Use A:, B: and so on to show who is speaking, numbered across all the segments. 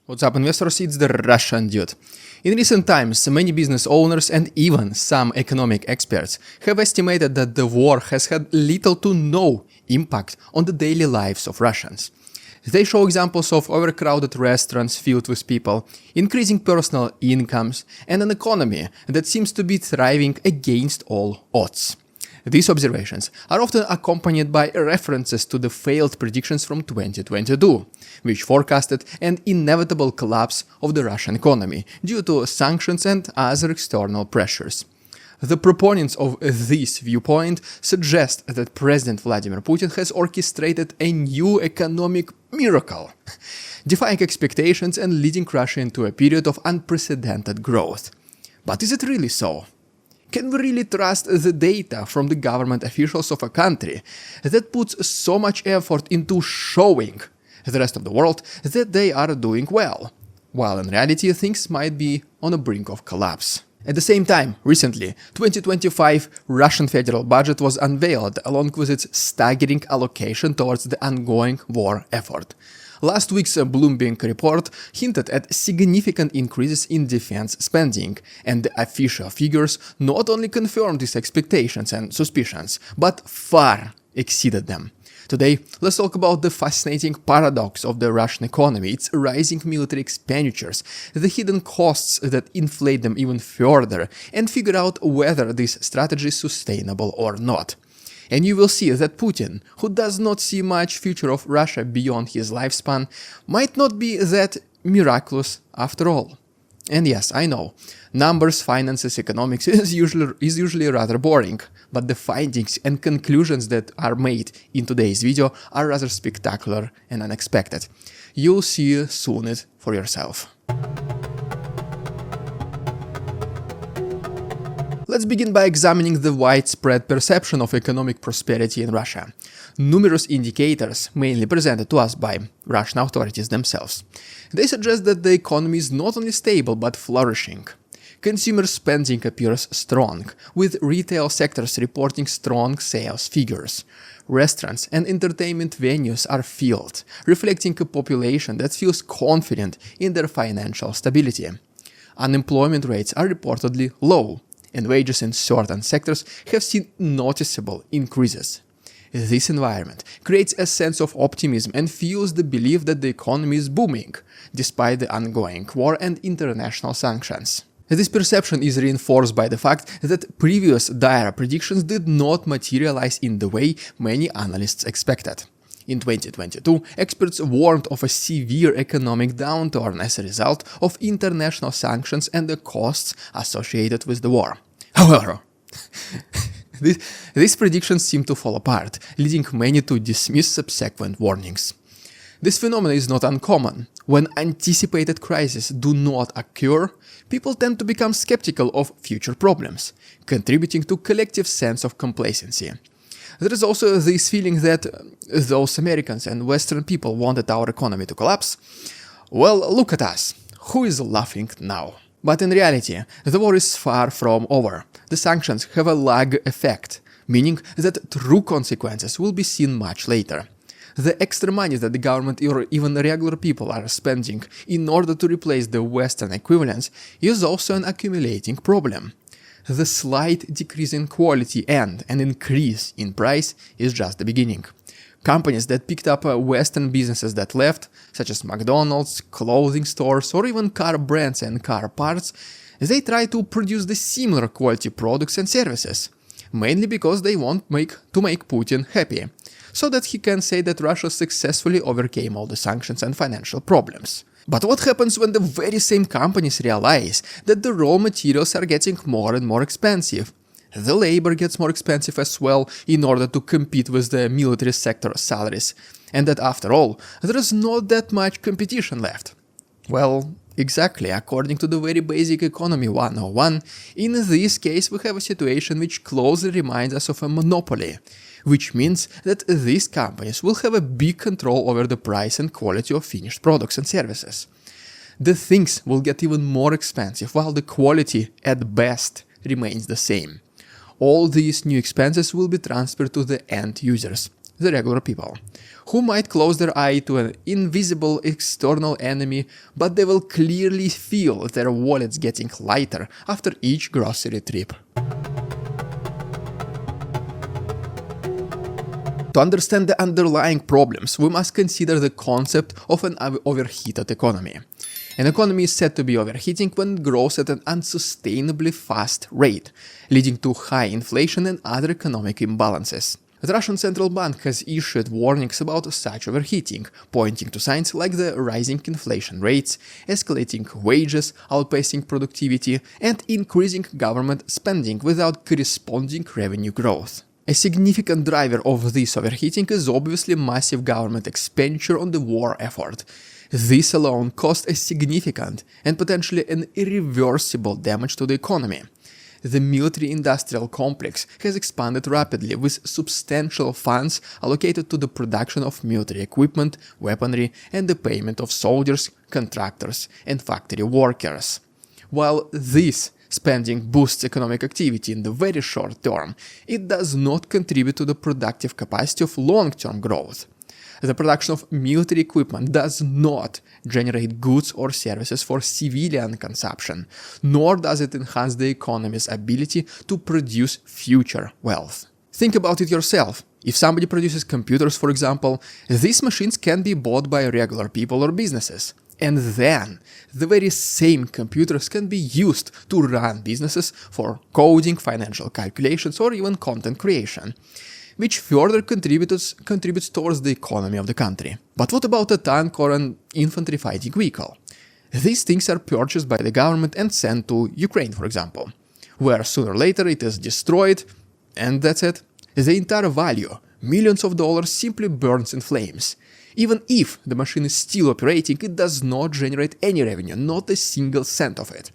A: What's up, investors? It's the Russian dude. In recent times, many business owners and even some economic experts have estimated that the war has had little to no impact on the daily lives of Russians. They show examples of overcrowded restaurants filled with people, increasing personal incomes, and an economy that seems to be thriving against all odds. These observations are often accompanied by references to the failed predictions from 2022, which forecasted an inevitable collapse of the Russian economy due to sanctions and other external pressures. The proponents of this viewpoint suggest that President Vladimir Putin has orchestrated a new economic miracle, defying expectations and leading Russia into a period of unprecedented growth. But is it really so? Can we really trust the data from the government officials of a country that puts so much effort into showing the rest of the world that they are doing well, while in reality things might be on the brink of collapse? At the same time, recently, 2025 Russian federal budget was unveiled along with its staggering allocation towards the ongoing war effort. Last week's Bloomberg report hinted at significant increases in defense spending, and the official figures not only confirmed these expectations and suspicions, but far exceeded them. Today, let's talk about the fascinating paradox of the Russian economy, its rising military expenditures, the hidden costs that inflate them even further, and figure out whether this strategy is sustainable or not. And you will see that Putin, who does not see much future of Russia beyond his lifespan, might not be that miraculous after all. And yes, I know, numbers, finances, economics is usually rather boring, but the findings and conclusions that are made in today's video are rather spectacular and unexpected. You'll see soon it for yourself. Let's begin by examining the widespread perception of economic prosperity in Russia. Numerous indicators, mainly presented to us by Russian authorities themselves. They suggest that the economy is not only stable but flourishing. Consumer spending appears strong, with retail sectors reporting strong sales figures. Restaurants and entertainment venues are filled, reflecting a population that feels confident in their financial stability. Unemployment rates are reportedly low, and wages in certain sectors have seen noticeable increases. This environment creates a sense of optimism and fuels the belief that the economy is booming, despite the ongoing war and international sanctions. This perception is reinforced by the fact that previous dire predictions did not materialize in the way many analysts expected. In 2022, experts warned of a severe economic downturn as a result of international sanctions and the costs associated with the war. However, these predictions seem to fall apart, leading many to dismiss subsequent warnings. This phenomenon is not uncommon. When anticipated crises do not occur, people tend to become skeptical of future problems, contributing to a collective sense of complacency. There is also this feeling that those Americans and Western people wanted our economy to collapse. Well, look at us. Who is laughing now? But in reality, the war is far from over. The sanctions have a lag effect, meaning that true consequences will be seen much later. The extra money that the government or even regular people are spending in order to replace the Western equivalents is also an accumulating problem. The slight decrease in quality and an increase in price is just the beginning. Companies that picked up Western businesses that left, such as McDonald's, clothing stores, or even car brands and car parts, they try to produce the similar quality products and services, mainly because they want to make Putin happy, so that he can say that Russia successfully overcame all the sanctions and financial problems. But what happens when the very same companies realize that the raw materials are getting more and more expensive? The labor gets more expensive as well in order to compete with the military sector salaries, and that after all, there is not that much competition left. Well, exactly, according to the very basic economy 101, in this case we have a situation which closely reminds us of a monopoly, which means that these companies will have a big control over the price and quality of finished products and services. The things will get even more expensive while the quality, at best, remains the same. All these new expenses will be transferred to the end users, the regular people, who might close their eye to an invisible external enemy, but they will clearly feel their wallets getting lighter after each grocery trip. To understand the underlying problems, we must consider the concept of an overheated economy. An economy is said to be overheating when it grows at an unsustainably fast rate, leading to high inflation and other economic imbalances. The Russian Central Bank has issued warnings about such overheating, pointing to signs like the rising inflation rates, escalating wages, outpacing productivity, and increasing government spending without corresponding revenue growth. A significant driver of this overheating is obviously massive government expenditure on the war effort. This alone caused a significant and potentially an irreversible damage to the economy. The military-industrial complex has expanded rapidly, with substantial funds allocated to the production of military equipment, weaponry, and the payment of soldiers, contractors, and factory workers. While this spending boosts economic activity in the very short term, it does not contribute to the productive capacity of long-term growth. The production of military equipment does not generate goods or services for civilian consumption, nor does it enhance the economy's ability to produce future wealth. Think about it yourself. If somebody produces computers, for example, these machines can be bought by regular people or businesses. And then, the very same computers can be used to run businesses for coding, financial calculations, or even content creation, which further contributes towards the economy of the country. But what about a tank or an infantry fighting vehicle? These things are purchased by the government and sent to Ukraine, for example, where sooner or later it is destroyed, and that's it. The entire value, millions of dollars, simply burns in flames. Even if the machine is still operating, it does not generate any revenue, not a single cent of it.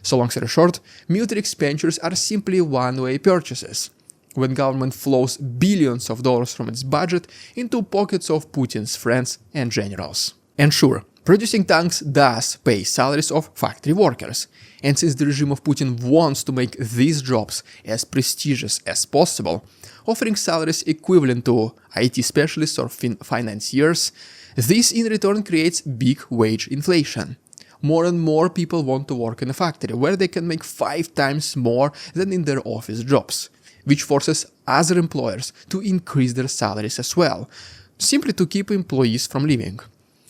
A: So long story short, military expenditures are simply one-way purchases, when government flows billions of dollars from its budget into pockets of Putin's friends and generals. And sure, producing tanks does pay salaries of factory workers, and since the regime of Putin wants to make these jobs as prestigious as possible, offering salaries equivalent to IT specialists or financiers, this in return creates big wage inflation. More and more people want to work in a factory where they can make 5 times more than in their office jobs, which forces other employers to increase their salaries as well, simply to keep employees from leaving.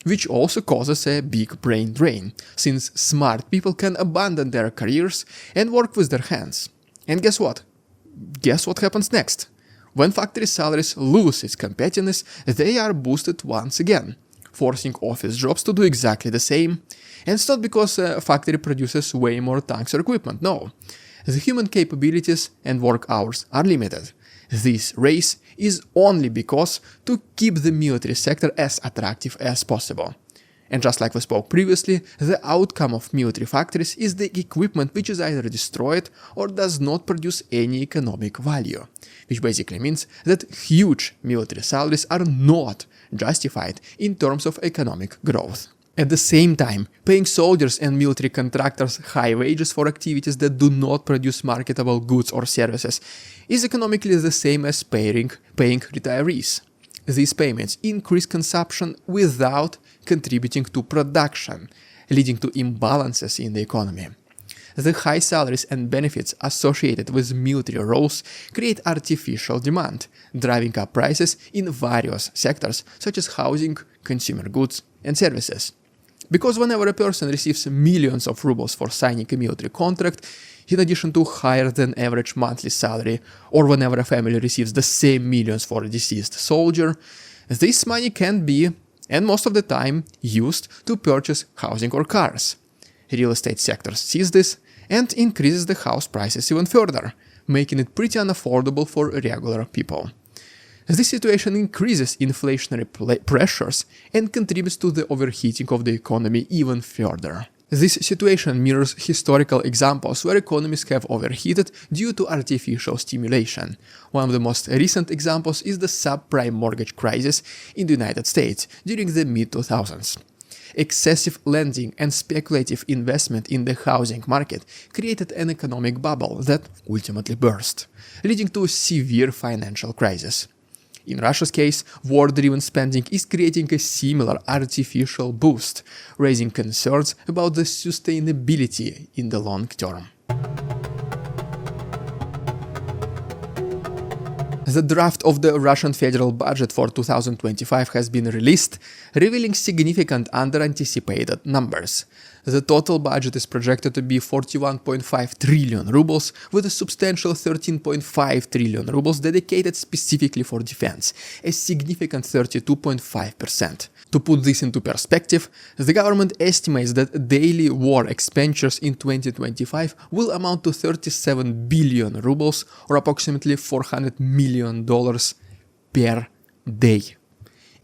A: Which also causes a big brain drain, since smart people can abandon their careers and work with their hands. And guess what? Guess what happens next? When factory salaries lose its competitiveness, they are boosted once again, forcing office jobs to do exactly the same. And it's not because a factory produces way more tanks or equipment, no. The human capabilities and work hours are limited. This race is only because to keep the military sector as attractive as possible. And just like we spoke previously, the outcome of military factories is the equipment which is either destroyed or does not produce any economic value, which basically means that huge military salaries are not justified in terms of economic growth. At the same time, paying soldiers and military contractors high wages for activities that do not produce marketable goods or services is economically the same as paying retirees. These payments increase consumption without contributing to production, leading to imbalances in the economy. The high salaries and benefits associated with military roles create artificial demand, driving up prices in various sectors such as housing, consumer goods, and services. Because whenever a person receives millions of rubles for signing a military contract, in addition to higher than average monthly salary, or whenever a family receives the same millions for a deceased soldier, this money can be, and most of the time, used to purchase housing or cars. Real estate sector sees this and increases the house prices even further, making it pretty unaffordable for regular people. This situation increases inflationary pressures and contributes to the overheating of the economy even further. This situation mirrors historical examples where economies have overheated due to artificial stimulation. One of the most recent examples is the subprime mortgage crisis in the United States during the mid-2000s. Excessive lending and speculative investment in the housing market created an economic bubble that ultimately burst, leading to a severe financial crisis. In Russia's case, war-driven spending is creating a similar artificial boost, raising concerns about the sustainability in the long term. The draft of the Russian federal budget for 2025 has been released, revealing significant under-anticipated numbers. The total budget is projected to be 41.5 trillion rubles, with a substantial 13.5 trillion rubles dedicated specifically for defense, a significant 32.5%. To put this into perspective, the government estimates that daily war expenditures in 2025 will amount to 37 billion rubles, or approximately $400 million per day.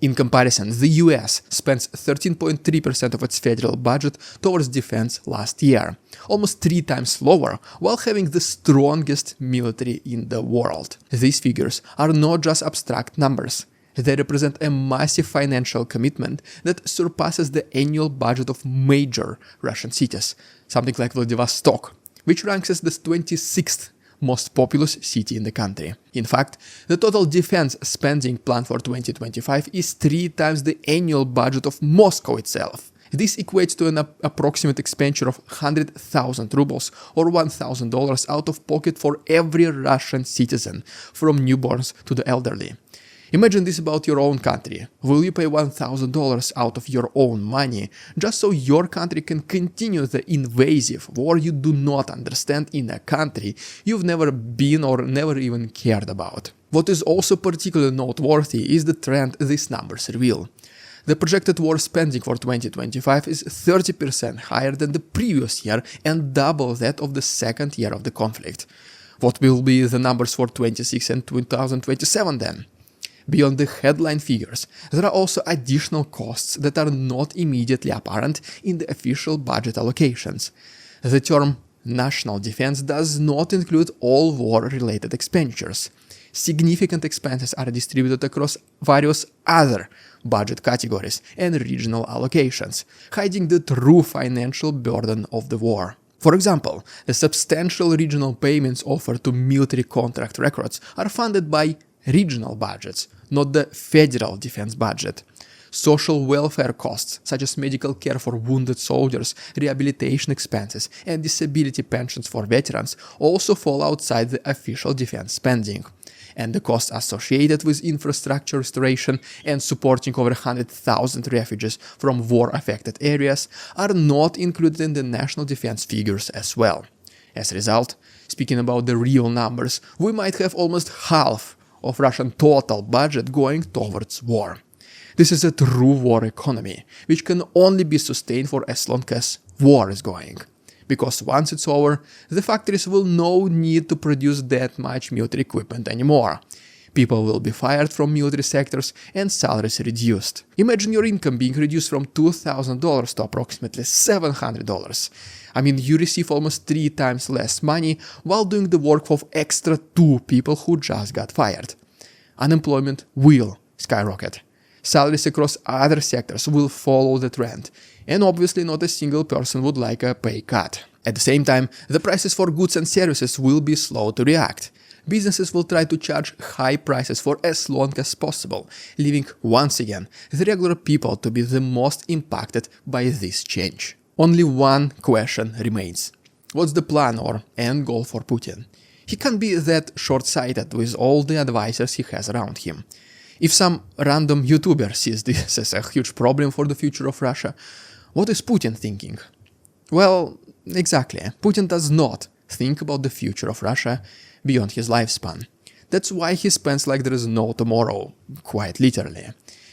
A: In comparison, the US spends 13.3% of its federal budget towards defense last year, almost 3 times lower, while having the strongest military in the world. These figures are not just abstract numbers. They represent a massive financial commitment that surpasses the annual budget of major Russian cities, something like Vladivostok, which ranks as the 26th most populous city in the country. In fact, the total defense spending plan for 2025 is 3 times the annual budget of Moscow itself. This equates to an approximate expenditure of 100,000 rubles or $1,000 out of pocket for every Russian citizen, from newborns to the elderly. Imagine this about your own country. Will you pay $1,000 out of your own money just so your country can continue the invasive war you do not understand in a country you've never been or never even cared about? What is also particularly noteworthy is the trend these numbers reveal. The projected war spending for 2025 is 30% higher than the previous year and double that of the second year of the conflict. What will be the numbers for 2026 and 2027 then? Beyond the headline figures, there are also additional costs that are not immediately apparent in the official budget allocations. The term national defense does not include all war-related expenditures. Significant expenses are distributed across various other budget categories and regional allocations, hiding the true financial burden of the war. For example, the substantial regional payments offered to military contract records are funded by regional budgets, not the federal defense budget. Social welfare costs, such as medical care for wounded soldiers, rehabilitation expenses, and disability pensions for veterans, also fall outside the official defense spending. And the costs associated with infrastructure restoration and supporting over 100,000 refugees from war-affected areas are not included in the national defense figures as well. As a result, speaking about the real numbers, we might have almost half of Russian total budget going towards war. This is a true war economy, which can only be sustained for as long as war is going. Because once it's over, the factories will no need to produce that much military equipment anymore. People will be fired from military sectors and salaries reduced. Imagine your income being reduced from $2,000 to approximately $700. I mean, you receive almost 3 times less money while doing the work of extra 2 people who just got fired. Unemployment will skyrocket. Salaries across other sectors will follow the trend, and obviously not a single person would like a pay cut. At the same time, the prices for goods and services will be slow to react. Businesses will try to charge high prices for as long as possible, leaving once again the regular people to be the most impacted by this change. Only one question remains. What's the plan or end goal for Putin? He can't be that short-sighted with all the advisors he has around him. If some random YouTuber sees this as a huge problem for the future of Russia, what is Putin thinking? Well, exactly. Putin does not think about the future of Russia beyond his lifespan. That's why he spends like there is no tomorrow, quite literally.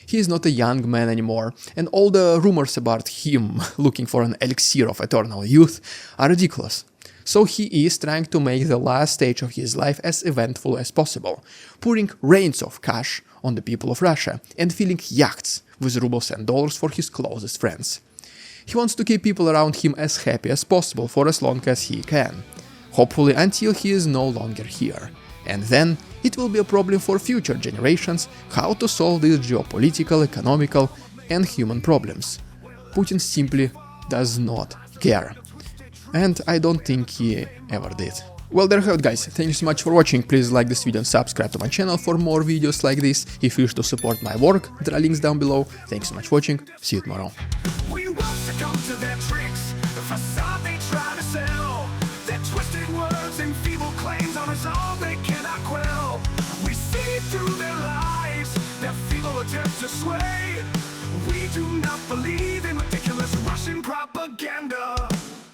A: He is not a young man anymore, and all the rumors about him looking for an elixir of eternal youth are ridiculous. So he is trying to make the last stage of his life as eventful as possible, pouring rains of cash on the people of Russia and filling yachts with rubles and dollars for his closest friends. He wants to keep people around him as happy as possible for as long as he can, hopefully until he is no longer here. And then it will be a problem for future generations how to solve these geopolitical, economical and human problems. Putin simply does not care. And I don't think he ever did. Well, there you have it, guys. Thank you so much for watching. Please like this video and subscribe to my channel for more videos like this. If you wish to support my work, there are links down below. Thanks so much for watching. See you tomorrow.
B: We won't succumb to their tricks, the facade they try to sell. Their twisted words and feeble claims on us all they cannot quell. We see through their lies, their feeble attempts to sway.